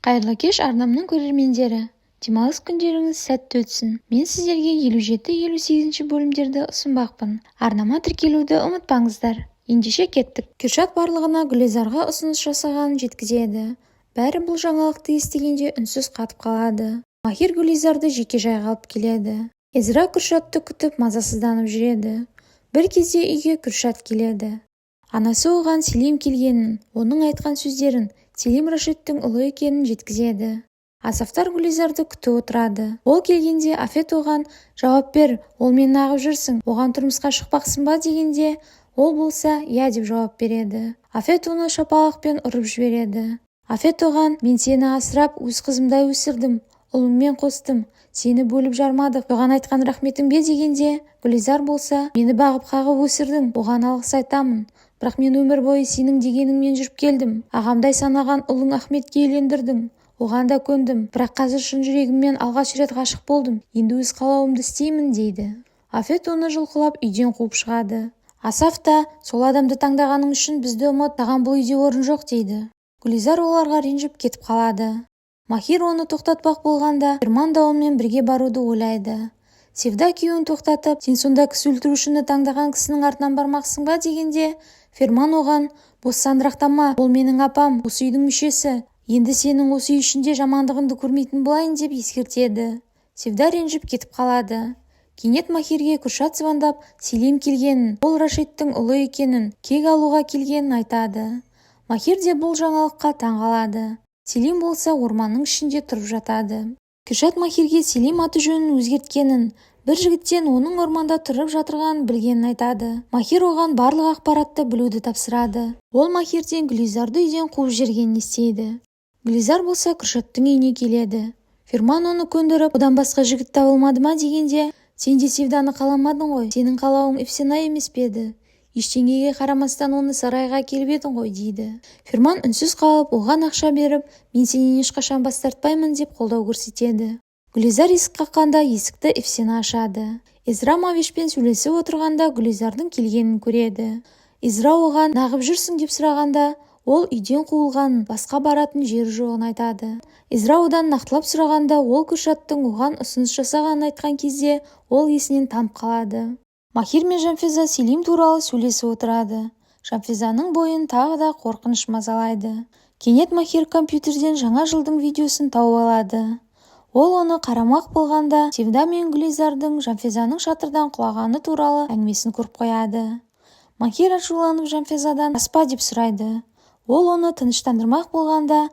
Қайырлы кеш арнамның көрермендері. Демалыс күндеріңіз сәтті өтсін. Мен сіздерге 57-58 бөлімдерді ұсынбақпын. Арнама тіркелуді ұмытпаңыздар. Ендеше кеттік. Кürшат барлығына Гүлизарға ұсыныс жасағанын жеткізеді. Бәрі бұл жаңалықты естігенде үнсіз қатып қалады. Махир Гүлизарды жеке жайға алып келеді. Эзра Кürшатты күтіп мазасызданып жүреді. Бір кезде үйге Кürшат келеді. Анасы оған Селим келгенін, оның айтқан сөздерін, Селим Рашидтің ұлы екенін жеткізеді. Асафтар Гүлизарды күтіп отырады. Ол келгенде Афет оған «Жауап бер, ол мені ағып жүрсің, оған тұрмысқа шықпақсың ба?» дегенде, ол болса «Я» деп жауап береді. Афет оны шапалақпен ұрып жібереді. Афет оған «Мен сені асырап, өз қызымдай өсірдім, ұлыммен қостым, сені бөліп жармадық, оған айтқан рахметің бе?» дегенде, Гүлизар болса «Мені бағып қағып өсірдің, оған алғыс айтамын. Бірақ мен өмір бойы сенің дегеніңмен жүріп келдім. Ағамдай санаған ұлың Ахметке үйлендірдің. Оған да көндім. Бірақ қазір шын жүрегіммен алғаш рет ғашық болдым. Енді өз қалауымды істеймін» дейді. Афет оны жұлқылап үйден қуып шығады. Асаф та «Сол адамды таңдағаның үшін бізді ұмыт, саған бұл үйде орын жоқ» дейді. Гүлизар оларға ренжіп кетіп қалады. Махир оны тоқтатпақ болғанда, Ферман да онымен бірге баруды ойлайды. Севда күйеуін тоқтатып, «Сен сонда кісі өлтірушіні таңдаған кісінің артынан бармақсың ба?» дегенде, Ферман оған «Бос сандырақтама, ол менің апам, осы үйдің мүшесі. Енді сенің осы үй ішінде жамандығыңды көрмейтін болайын» деп ескертеді. Севда ренжіп кетіп қалады. Кенет Махирге Кürшат звондап Селим келгенін, ол Рашидтің ұлы екенін, кек алуға келгенін айтады. Махир де бұл жаңалыққа таң қалады. Селим болса орманның ішінде тұрып жатады. Кürшат Махирге Селим аты жөнін өзгерткенін, бір жігіттен оның орманда тұрып жатырғанын білгенін айтады. Махир оған барлық ақпаратты білуді тапсырады. Ол Махирден Гүлизарды үйден қуып жібергенін естиді. Гүлизар болса Кürшаттың үйіне келеді. Ферман оны көндіріп, одан басқа жігіт табылмады ма дегенде, «Сен де Севданы қаламадың ғой, сенің қалауың Эфсина емес пе еді? Ештеңеге қарамастан оны сарайға келіп едің ғой» дейді. Ферман үнсіз қалып, оған ақша беріп, «Мен сенен ешқашан бас тартпаймын» деп қолдау көрсетеді. Гүлизар есік қаққанда есікті Эфсина ашады. Эзра Мавишпен сөйлесіп отырғанда Гүлизардың келгенін көреді. Эзра оған «Нағып жүрсің?» деп сұрағанда, ол үйден қуылғанын, басқа баратын жері жоғын айтады. Эзра одан нақтылап сұрағанда, ол Кürшаттың оған ұсыныс жасағанын айтқан кезде, ол есінен танып қалады. Махир мен Жанфеза Селим туралы сөйлесіп отырады. Жанфезаның бойын тағы да қорқыныш мазалайды. Кенет Махир компьютерден жаңа жылдың видеосын тауып алады. Ол оны қарамақ болғанда, Севда мен Гүлизардың Жанфезаның шатырдан құлағаны туралы әңгімесін көріп қояды. Махир ашуланып Жанфезадан «Аспа» деп сұрайды. Ол оны тыныштандырмақ болғанда,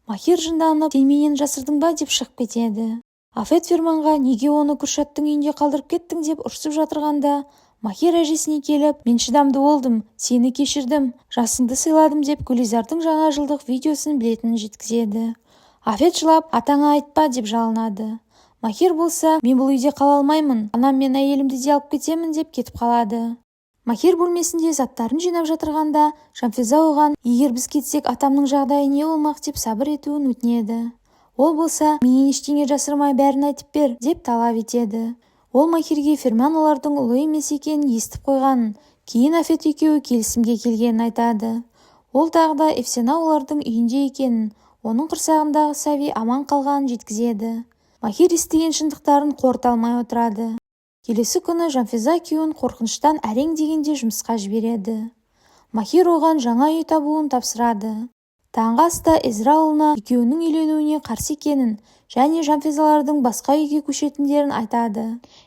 Махир жынданып «Сен менен жасырдың ба?» деп шығып кетеді. Афет Ферманға «Неге оны Кürшаттың үйінде қалдырып кеттің?» деп ұрсып жатырғанда, Махир әжесіне келіп «Мен шыдамды болдым, сені кешірдім, жасыңды сыйладым» деп Гүлизардың жаңа жылдық видеосын білетінін жеткізеді. Афет жылап «Атаңа айтпа» деп жалынады. Махир болса «Мен бұл үйде қала алмаймын, анам мен әйелімді де алып кетемін» деп кетіп қалады. Махир бөлмесінде заттарын жинап жатырғанда, Жанфеза оған «Егер біз кетсек, атамның жағдайы не болмақ?» деп сабыр етуін өтінеді. Ол болса «Менен ештеңе жасырмай бәрін айтып бер» деп талап етеді. Ол Махирге Ферман олардың ұлы емес екенін естіп қойғанын, кейін Афет екеуі келісімге келгенін айтады. Ол тағы да Эфсина олардың үйінде екенін, оның құрсағындағы сәби аман қалғанын жеткізеді. Махир естіген шындықтарын қорыта алмай отырады. Келесі күні Жанфеза күйеуін қорқыныштан әрең дегенде жұмысқа жібереді. Махир оған жаңа үй табуын тапсырады. Таңғы аста Эзра ұлына екеуінің үйленуіне қарсы екенін және Жанфезалардың басқа үйге көшетіндерін айтады.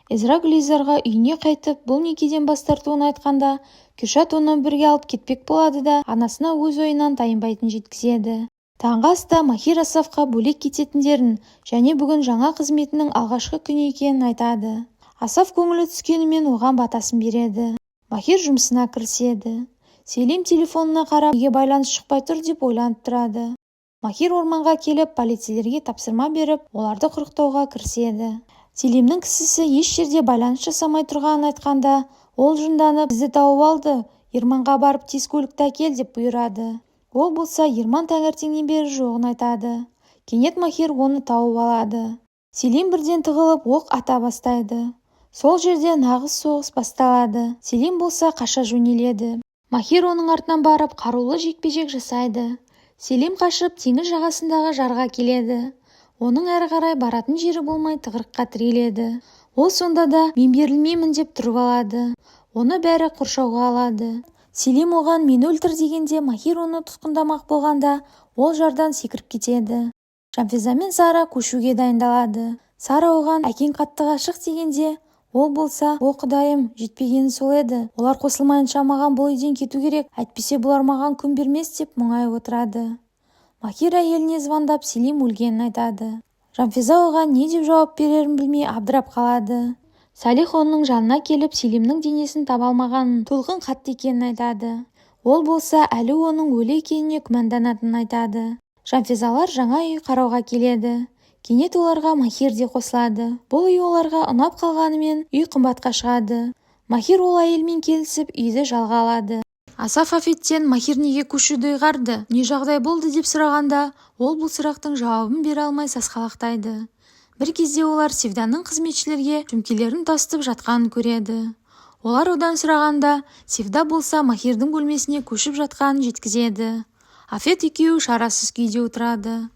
Эзра Гүлизарға үйіне қайтып, бұл некеден бас тартуын айтқанда, Кürшат оны бірге алып кетпек болады да, анасына өз ойынан тайынбайтын жеткізеді. Таңғы аста Махир Асафқа бөлек кететіндерін және бүгін жаңа қызметінің алғашқы күні екенін айтады. Асаф көңілі түскенімен оған батасын береді. Махир жұмысына кіріседі. Селим телефонына қарап, неге байланыс шықпай тұр деп ойланып тұрады. Махир орманға келіп, полицейлерге тапсырма беріп, оларды құрықтауға кіріседі. Селимнің кісісі еш жерде байланыс жасамай тұрғанын айтқанда, ол жынданып «Бізді тауып алды, Ерманға барып тез көлікті әкел» деп бұйырады. Ол болса Ерман таңертеңнен бері жоғын айтады. Кенет Махир оны тауып алады. Селим бірден тығылып оқ ата бастайды. Сол жерде нағыз соғыс басталады. Селим болса қаша жөнеледі. Махир оның артынан барып қарулы жекпе-жек жасайды. Селим қашып теңіз жағасындағы жарға келеді. Оның әрі қарай баратын жері болмай тығырыққа тіреледі. Ол сонда да мен берілмеймін деп тұрып алады. Оны бәрі қоршауға алады. Селим оған мені өлтір дегенде Махир оны тұтқындамақ болғанда ол жардан секіріп кетеді. Жанфиза мен Сара көшуге дайындалады. Сара оған әкең қатты ғашық дегенде ол болса, о құдайым, жетпегені сол еді. Олар қосылмайынша маған бұл үйден кету керек, әйтпесе бұлар маған күн бермес деп мұңайып отырады. Махир әйеліне звондап Селим өлгенін айтады. Жанфиза оған не деп жауап берерін білмей абдырап қалады. Салих оның жанына келіп Селимнің денесін таба алмағанын, толқын қатты екенін айтады. Ол болса әлі оның өлі екеніне күмәнданатынын айтады. Жанфизалар жаңа үй қарауға келеді. Кенет оларға Махир де қосылады. Бұл үй оларға ұнап қалғанымен үй қымбатқа шығады. Махир ол әйелмен келісіп үйді жалға алады. Асаф Афеттен Махир неге көшуді ұйғарды, не жағдай болды деп сұрағанда, ол бұл сұрақтың жауабын бере алмай сасқалақтайды. Бір кезде олар Севданың қызметшілерге жүмкелерін тастып жатқанын көреді. Олар одан сұрағанда, Севда болса Махирдің бөлмесіне көшіп жатқанын жеткізеді. Афет екеуі шарасыз күйде отырады.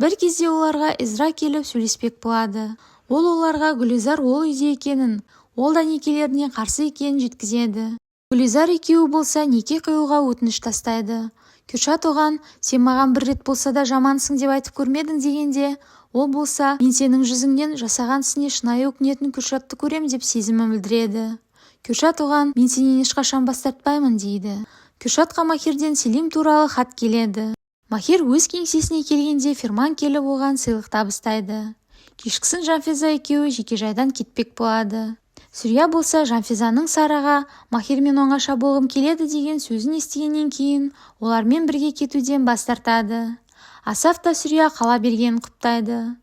Бір кезде оларға Изра келіп сөйлеспек болады. Ол оларға Гүлизар ол үйде екенін, ол да некелеріне қарсы екенін жеткізеді. Гүлизар екеуі болса неке қиюға өтініш тастайды. Кürшат оған, сен маған бір рет болса да жамансың деп айтып көрмедің дегенде, ол болса, мен сенің жүзіңнен жасаған ісіне шынайы өкінетін Кürшатты көрем деп сезімін білдіреді. Кürшат оған, мен сенен ешқашан бас тартпаймын дейді. Кürшатқа Махирден Селим туралы хат келеді. Махир өз кеңсесіне келгенде Ферман келіп оған сыйлық табыстайды. Кешкісін Жанфиза екеуі жекежайдан кетпек болады. Сүрия болса Жанфизаның Сараға Махирмен оңаша болғым келеді деген сөзін естігеннен кейін олармен бірге кетуден бас тартады. Асаф та Сүрия қала бергенін құптайды.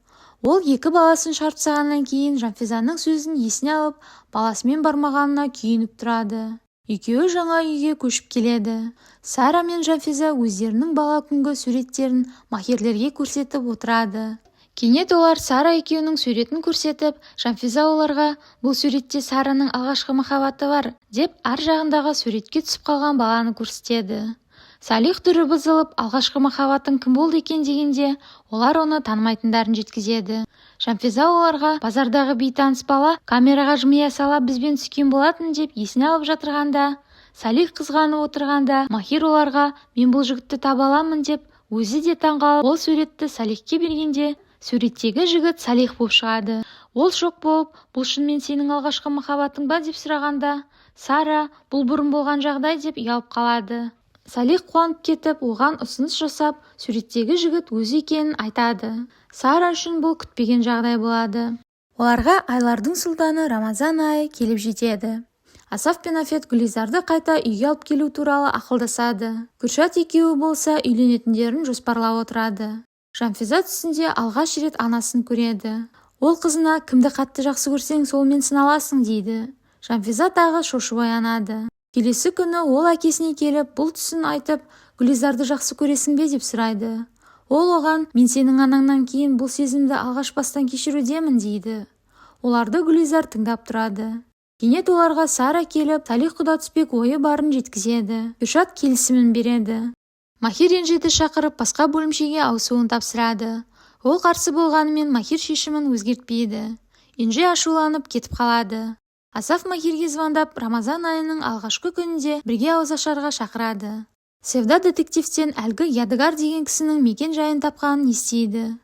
Ол екі баласын шарпсағаннан кейін Жанфизаның сөзін есіне алып, баласымен бармағанына күйініп тұрады. Екеуі жаңа үйге көшіп келеді. Сара мен Жанфиза өздерінің бала күнгі суреттерін Махирлерге көрсетіп отырады. Кенет олар Сара екеуінің суретін көрсетіп, Жанфиза оларға бұл суретте Сараның алғашқы махаббаты бар деп ар жағындағы суретке түсіп қалған баланы көрсетеді. Салих түрі бұзылып, алғашқы махаббатың кім болды екен дегенде, олар оны танымайтындарын жеткізеді. Жанфиза оларға базардағы бейтаныс бала камераға жымия сала бізбен түскен болатын деп есіне алып жатырғанда, Салих қызғанып отырғанда, Махир оларға мен бұл жігітті таба аламын деп өзі де таңғалып, ол суретті Салихке бергенде, суреттегі жігіт Салих болып шығады. Ол шок болып, бұл шынымен сенің алғашқы махаббатың ба деп сұрағанда, Сара бұл бұрын болған жағдай деп ұялып қалады. Салих қуанып кетіп, оған ұсыныс жасап, суреттегі жігіт өзі екенін айтады. Сара үшін бұл күтпеген жағдай болады. Оларға айлардың сұлтаны Рамазан айы келіп жетеді. Асаф пен Афет Гүлизарды қайта үйге алып келу туралы ақылдасады. Кürшат екеуі болса үйленетіндерін жоспарлап отырады. Жанфиза түсінде алғаш рет анасын көреді. Ол қызына кімді қатты жақсы көрсең солмен сыналасың дейді. Жанфиза тағы шошып оянады. Келесі күні ол әкесіне келіп, бұл түсін айтып, Гүлизарды жақсы көресің бе деп сұрайды. Ол оған, мен сенің анаңнан кейін бұл сезімді алғаш бастан кешірудемін дейді. Оларды Гүлизар тыңдап тұрады. Кенет оларға Сара келіп, Салих құда түспек ойы барын жеткізеді. Кürшат келісімін береді. Махир енжеті шақырып, басқа бөлімшеге ауысуын тапсырады. Ол қарсы болғанымен Махир шешімін өзгертпейді. Енже ашуланып кетіп қалады. Асаф Махирге звондап, Рамазан айының алғашқы күнінде бірге ауызашарға шақырады. Севда детективтен әлгі Ядыгар деген кісінің мекен жайын тапқанын естиді.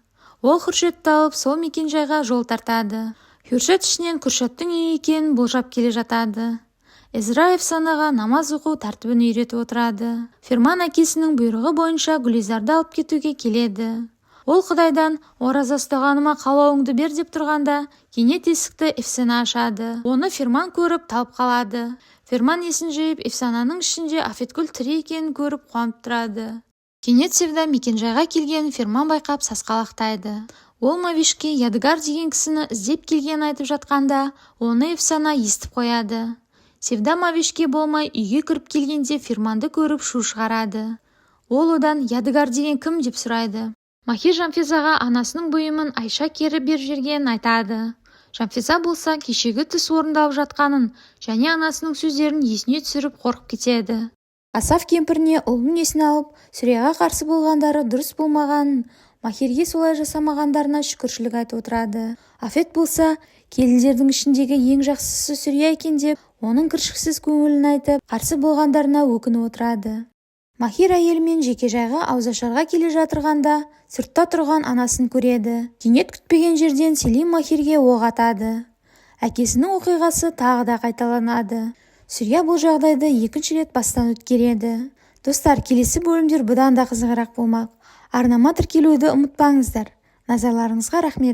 Ол Кürшатты алып, сол мекен жайға жол тартады. Кürшат ішінен Кürшаттың үйі екенін болжап келе жатады. Изра Эфсанаға намаз оқу тәртібін үйретіп отырады. Ферман әкесінің бұйрығы бойынша Гүлизарды алып кетуге келеді. Ол Құдайдан ораза ұстағаныма қалауыңды бер деп тұрғанда, кенет есікті Эфсана ашады. Оны Ферман көріп талып қалады. Ферман есін жиып, Эфсананың ішінде Афеткүл тірі екенін көріп қуанып тұрады. Кенет Севда мекенжайға келгенін Ферман байқап сасқалақтайды. Ол Мавишке Ядыгар деген кісіні іздеп келгенін айтып жатқанда, оны Эфсана естіп қояды. Севда Мавишке болмай үйге кіріп келгенде Ферманды көріп шу шығарады. Ол одан Ядыгар деген кім деп сұрайды. Махир Жанфизаға анасының бұйымын Айша кері бер жергенін айтады. Жанфиза болса кешегі түс орындалып жатқанын және анасының сөздерін есіне түсіріп қорқып кетеді. Асаф кемпіріне ұлын есіне алып, Сүрияға қарсы болғандары дұрыс болмаған, Махирге солай жасамағандарына шүкіршілік айтып отырады. Афет болса, келіндердің ішіндегі ең жақсысы Сүрия екен деп, оның кіршіксіз көңілін айтып, қарсы болғандарына өкініп отырады. Махир әйелімен жеке жайға ауызашарға келе жатырғанда, сыртта тұрған анасын көреді. Кенет күтпеген жерден Селим Махирге оқ атады. Әкесінің оқиғасы тағы да қайталанады. Сүрия бұл жағдайды екінші рет бастан өткереді. Достар, келесі бөлімдер бұдан да қызығырақ болмақ. Арнама тіркелуді ұмытпаңыздар. Назарларыңызға рахмет.